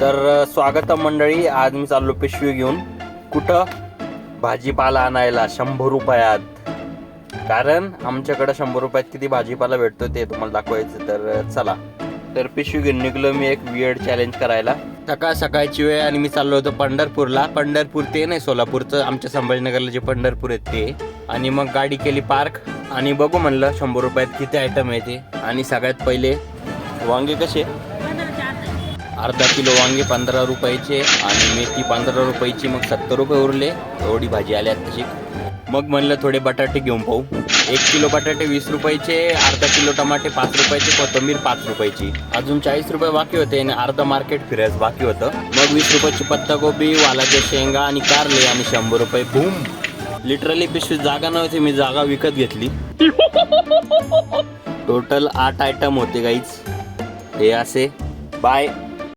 तर स्वागतम मंडळी. आज मी चाललो पिशवी घेऊन. कुठं? भाजीपाला आणायला 100 रुपयात. कारण आमच्याकडे 100 रुपयात किती भाजीपाला भेटतो ते तुम्हाला दाखवायचं. तर चला. तर पिशवी घेऊन निघलो मी एक वियर्ड चॅलेंज करायला. सकाळ सकाळची वेळ आणि मी चाललो होतो पंढरपूरला. पंढरपूर ते नाही, सोलापूरचं, आमच्या संभाजीनगरला जे पंढरपूर आहे ते. आणि मग गाडी केली पार्क आणि बघू म्हणलं 100 रुपयात किती आयटम आहे ते. आणि सगळ्यात पहिले वांगे कसे, अर्धा किलो वांगे 15 रुपयाचे आणि मेथी 15 रुपयाची. मग 70 रुपये उरले. एवढी भाजी आली तशी. मग म्हणलं थोडे बटाटे घेऊन पाहू. 1 किलो बटाटे 20 रुपयाचे, अर्धा किलो टमाटे 5 रुपयाचे, कोथिंबीर 5 रुपयाची. अजून 40 रुपये बाकी होते आणि अर्धा मार्केट फिरायचं बाकी होतं. मग 20 रुपयाची पत्ताकोबी, वालाच्या शेंगा आणि कारले आणि 100 रुपये. बूम. लिटरली पिशवीत जागा नव्हती, मी जागा विकत घेतली. टोटल 8 आयटम होते गाईज. हे असे. बाय.